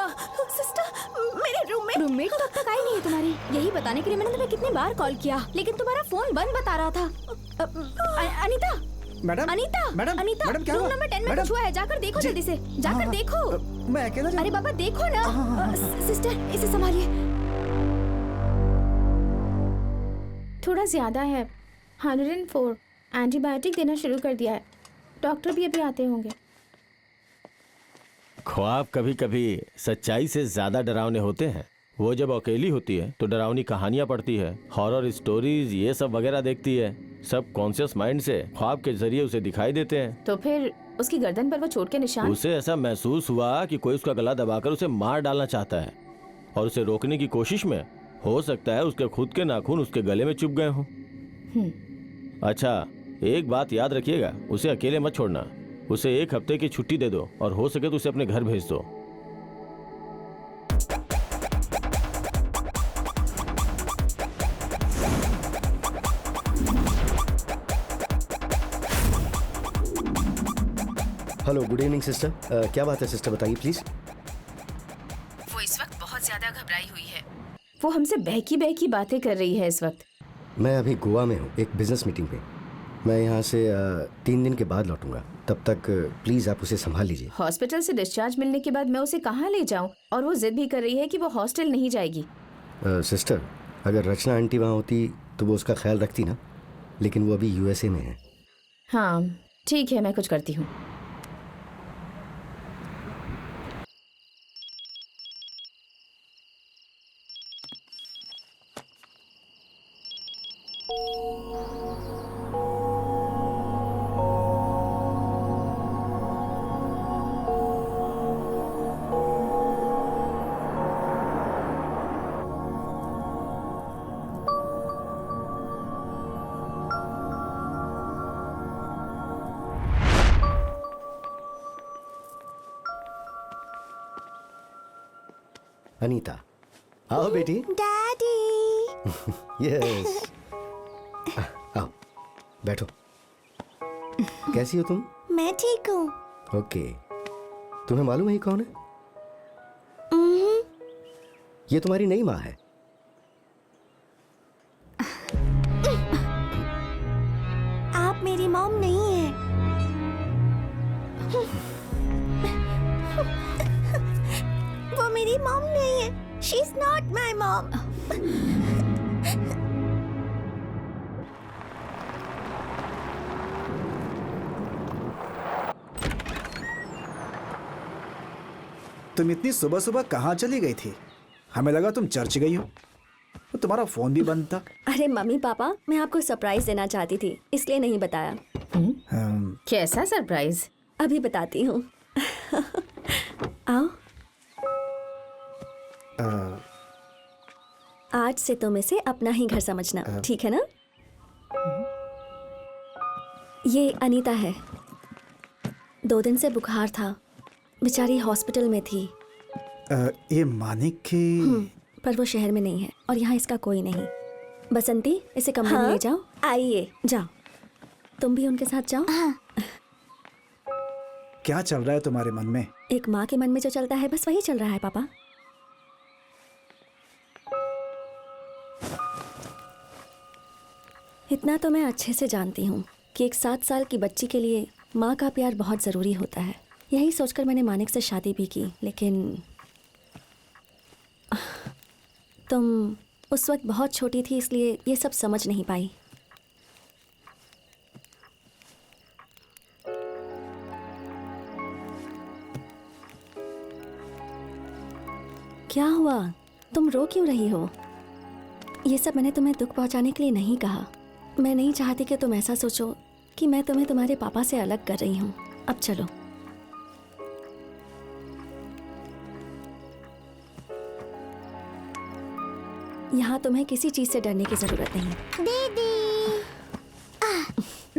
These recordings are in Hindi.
हुआ? सिस्टर, मेरे रूममेट तो अब तक आई नहीं है तुम्हारी। यही बताने के लिए मैंने तुम्हें कितनी बार कॉल किया, लेकिन तुम्हारा फोन बंद बता रहा था। Anita, madam, Anita, madam, Anita, madam, क्या रूम हुआ? नंबर 10 में कुछ हुआ है, जाकर देखो जल्दी से, जाकर देखो। मैं अकेला जाऊँ? अरे बाबा देखो ना। सिस्टर, इसे संभालिए। थोड़ा ज्यादा है, 104। एंटीबायोटिक देना शुरू कर दिया है, डॉक्टर भी अभी आते होंगे। ख्वाब कभी कभी सच्चाई से ज्यादा डरावने होते हैं। वो जब अकेली होती है तो डरावनी कहानियां पढ़ती है, हॉरर स्टोरीज ये सब वगैरह देखती है। सब कॉन्शियस माइंड से ख्वाब के जरिए उसे दिखाई देते हैं। तो फिर उसकी गर्दन पर वो चोट के निशान? उसे ऐसा महसूस हुआ कि कोई उसका गला दबाकर उसे मार डालना चाहता है, और उसे रोकने की कोशिश में हो सकता है उसके खुद के नाखून उसके गले में चुभ गए हों। अच्छा, एक बात याद रखिएगा, उसे अकेले मत छोड़ना। उसे 1 हफ्ते की छुट्टी दे दो और हो सके तो उसे अपने घर भेज दो। Hello, good evening sister. क्या बात है सिस्टर, बताइए प्लीज। वो इस वक्त बहुत ज्यादा घबराई हुई है। वो हमसे बहकी बहकी बातें कर रही है इस वक्त। मैं अभी गोवा में हूँ, एक बिजनेस मीटिंग पे। मैं यहाँ से 3 दिन के बाद लौटूंगा। तब तक प्लीज आप उसे संभाल लीजिए। हॉस्पिटल से डिस्चार्ज मिलने के बाद मैं उसे कहाँ ले जाऊँ? और वो जिद भी कर रही है कि वो हॉस्टल नहीं जाएगी। सिस्टर, अगर रचना आंटी वहाँ होती तो वो उसका ख्याल रखती ना, लेकिन वो अभी यूएसए में है। हाँ ठीक है, मैं कुछ करती हूँ। अनीता, आओ बेटी। डैडी। यस, आओ बैठो। कैसी हो तुम? मैं ठीक हूँ। ओके, तुम्हें मालूम है ये कौन है? ये तुम्हारी नई माँ है। आप मेरी मॉम नहीं है। वो मेरी मॉम नहीं है। She is not my mom. तुम इतनी सुबह सुबह कहाँ चली गई थी? हमें लगा तुम चर्च गई हो। तो तुम्हारा फोन भी बंद था। अरे मम्मी पापा, मैं आपको सरप्राइज देना चाहती थी, इसलिए नहीं बताया। कैसा सरप्राइज? अभी बताती हूँ। आओ। आज से तुम इसे अपना ही घर समझना, ठीक है ना? ये अनीता है। 2 दिन से बुखार था, बेचारी हॉस्पिटल में थी। ये मानिक की पर वो शहर में नहीं है और यहाँ इसका कोई नहीं। बसंती, इसे कमरे में ले जाओ। आइए, जाओ। तुम भी उनके साथ जाओ। क्या चल रहा है तुम्हारे मन में? एक माँ के मन में जो चलता है बस वही चल रहा है पापा। इतना तो मैं अच्छे से जानती हूँ कि एक 7 साल की बच्ची के लिए माँ का प्यार बहुत ज़रूरी होता है। यही सोचकर मैंने मानिक से शादी भी की, लेकिन तुम उस वक्त बहुत छोटी थी, इसलिए ये सब समझ नहीं पाई। क्या हुआ? तुम रो क्यों रही हो? ये सब मैंने तुम्हें दुख पहुंचाने के लिए नहीं कहा। मैं नहीं चाहती कि तुम ऐसा सोचो कि मैं तुम्हें तुम्हारे पापा से अलग कर रही हूँ। अब चलो। यहाँ तुम्हें किसी चीज से डरने की जरूरत नहीं। दीदी,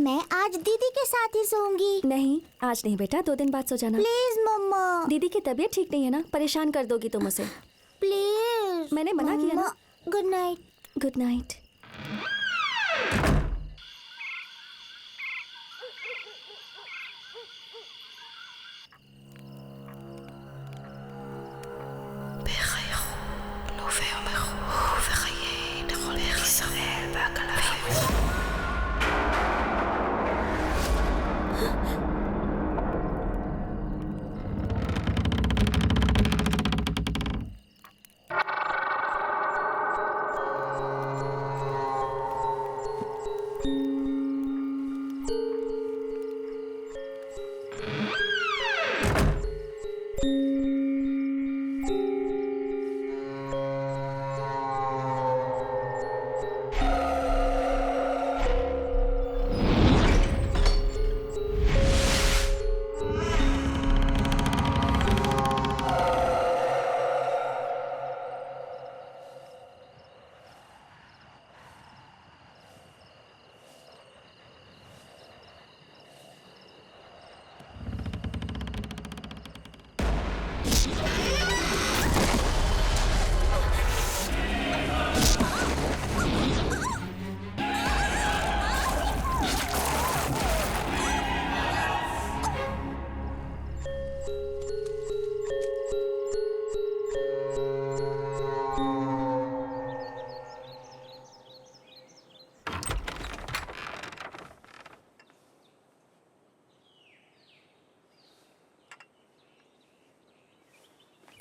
मैं आज दीदी के साथ ही सोऊंगी। नहीं, आज नहीं बेटा, 2 दिन बाद सो जाना। प्लीज मम्मा। दीदी की तबीयत ठीक नहीं है ना, परेशान कर दोगी तुम उसे। प्लीज। मैंने मना किया ना। Good night. Good night.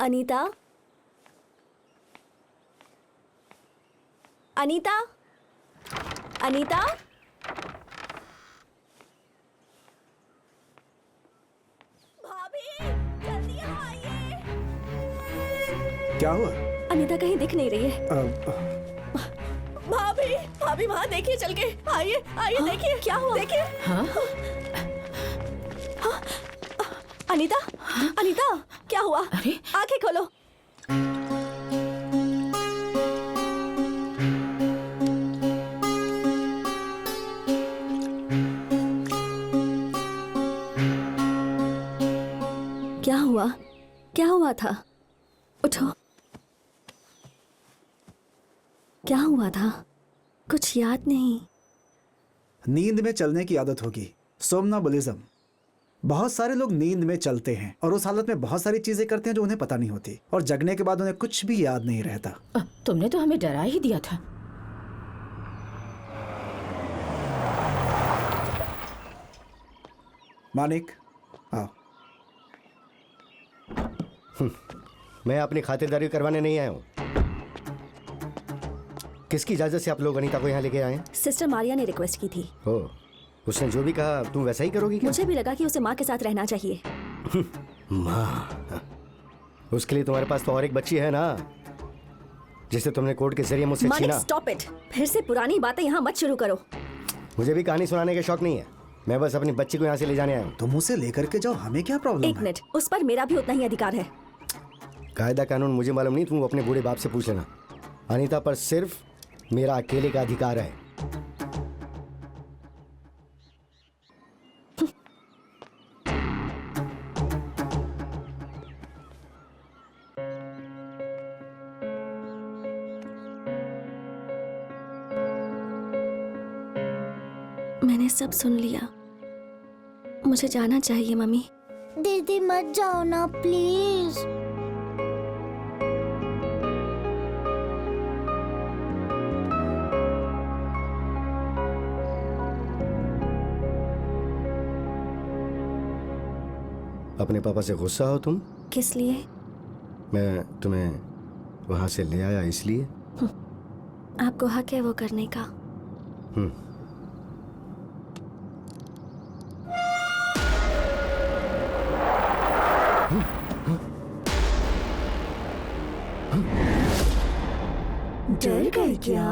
Anita, Anita, Anita, भाभी जल्दी आइए। क्या हुआ? अनीता कहीं दिख नहीं रही है। भाभी, भाभी वहाँ देखिए, चल के आइए, आइए। देखिए क्या हुआ, देखिए। हाँ? अनीता, अनीता क्या हुआ? अरे आंखें खोलो। क्या हुआ? क्या हुआ था? उठो। क्या हुआ था? कुछ याद नहीं। नींद में चलने की आदत होगी, सोमनाबुलिज्म। बहुत सारे लोग नींद में चलते हैं और उस हालत में बहुत सारी चीजें करते हैं जो उन्हें पता नहीं होती, और जगने के बाद उन्हें कुछ भी याद नहीं रहता। तुमने तो हमें डरा ही दिया था। मानिक, आओ। मैं अपनी खातिरदारी करवाने नहीं आया हूँ। किसकी इजाजत से आप लोग अनीता को यहाँ लेके आए हैं? सिस्टर मारिया ने रिक्वेस्ट की थी। ओ, उसने जो भी कहा तुम वैसा ही करोगी क्या? मुझे भी लगा कि उसे माँ के साथ रहना चाहिए। माँ, उसके लिए तुम्हारे पास तो और एक बच्ची है ना, जिसे तुमने कोर्ट के जरिए मुझसे मानिक छीना। Stop it. फिर से पुरानी बातें यहाँ मत शुरू करो। मुझे भी कहानी सुनाने का शौक नहीं है। मैं बस अपनी बच्ची को यहाँ से ले जाने आया हूँ। तुम उसे लेकर के जाओ, हमें क्या प्रॉब्लम एक है? मिनट, उस पर मेरा भी उतना ही अधिकार है। कायदा कानून मुझे मालूम नहीं, तुम अपने बूढ़े बाप से पूछ लेना। अनीता पर सिर्फ मेरा अकेले का अधिकार है। मैंने सब सुन लिया। मुझे जाना चाहिए मम्मी। दीदी मत जाओ ना प्लीज। अपने पापा से गुस्सा हो तुम? किस लिए? मैं तुम्हें वहां से ले आया इसलिए। आपको हक है वो करने का। डर गए क्या?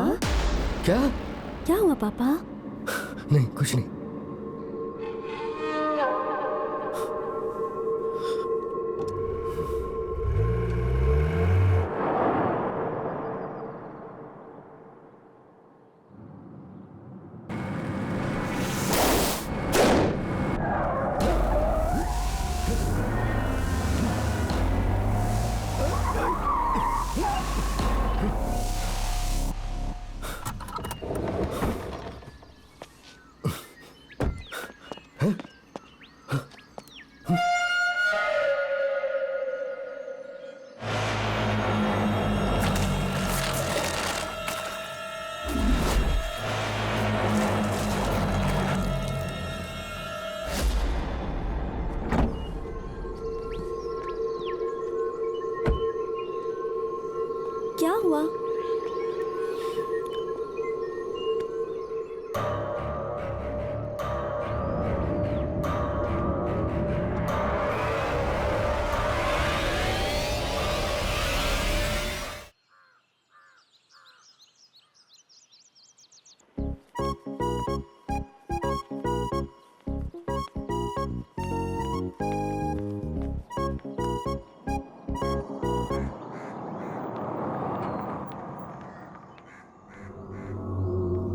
क्या? क्या हुआ पापा? नहीं, कुछ नहीं। क्या हुआ?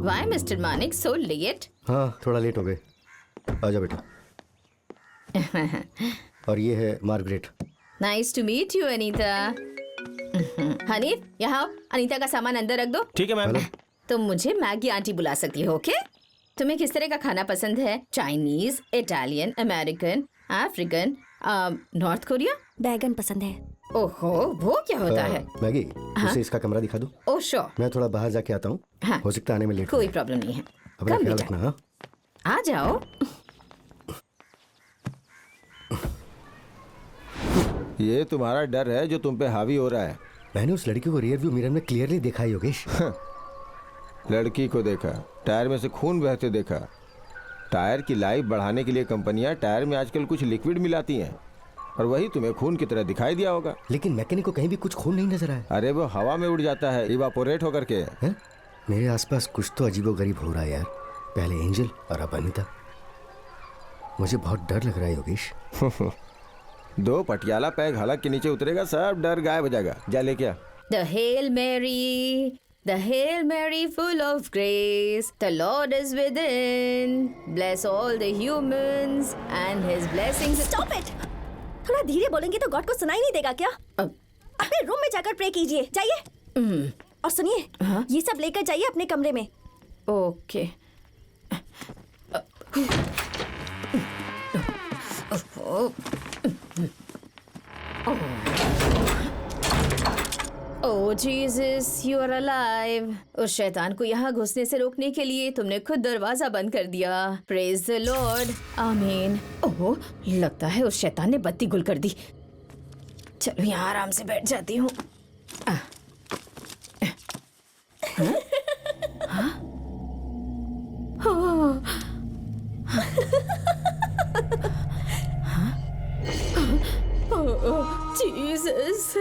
Why, Mr. Manik, so late? हाँ, थोड़ा लेट हो गए। आजा बेटा। और ये है Margaret. Nice to meet you, Anita. Hanif, यहाँ आओ, अनीता का सामान अंदर रख दो। ठीक है मैम। तुम मुझे मैगी आंटी बुला सकती हो, ओके? तुम्हें किस तरह का खाना पसंद है? Chinese, Italian, American, African, north Korea? बैगन पसंद है। ओहो, वो क्या होता है? मैगी, उसे इसका कमरा दिखा दो। ओह श्योर, मैं थोड़ा बाहर जाके आता हूँ। हाँ। हो सकता है आने में लेट हो कोई जाए। प्रॉब्लम नहीं है। अपना कम ख्याल बेटा, रखना। हाँ, आ जाओ। ये तुम्हारा डर है जो तुम पे हावी हो रहा है। मैंने उस लड़की को रियर व्यू मिरर में क्लियरली देखा है योगेश। लड़की को देखा, टायर में से खून बहते देखा। टायर की लाइफ बढ़ाने के लिए कंपनियां टायर में आजकल कुछ लिक्विड मिलाती हैं और वही तुम्हें खून की तरह दिखाई दिया होगा। लेकिन मैकेनिक को कहीं भी कुछ खून नहीं नजर आया। अरे वो हवा में उड़ जाता है, इवापोरेट होकर के। हैं? मेरे आसपास कुछ तो अजीबोगरीब हो रहा है यार। पहले एंजल और अब अनीता। मुझे बहुत डर लग रहा है योगेश। 2 पटियाला पैग हलक के नीचे उतरेगा, सब डर गायब हो जाएगा। जा लेके आ। The Hail Mary full of grace, the Lord is within. Bless all the humans and his blessings. Stop it! थोड़ा धीरे बोलेंगे तो गॉड को सुनाई नहीं देगा क्या? अपने रूम में जाकर प्रे कीजिए, जाइए। और सुनिए, ये सब लेकर जाइए अपने कमरे में। Okay. Oh Jesus, you are alive. उस शैतान को यहाँ घुसने से रोकने के लिए तुमने खुद दरवाजा बंद कर दिया। प्रेज द लॉर्ड, आमीन। ओह, लगता है उस शैतान ने बत्ती गुल कर दी। चलो यहाँ आराम से बैठ जाती हूँ। जीसस,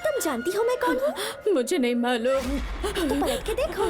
तुम जानती हो मैं कौन हूँ? मुझे नहीं मालूम। तो पलट के देखो।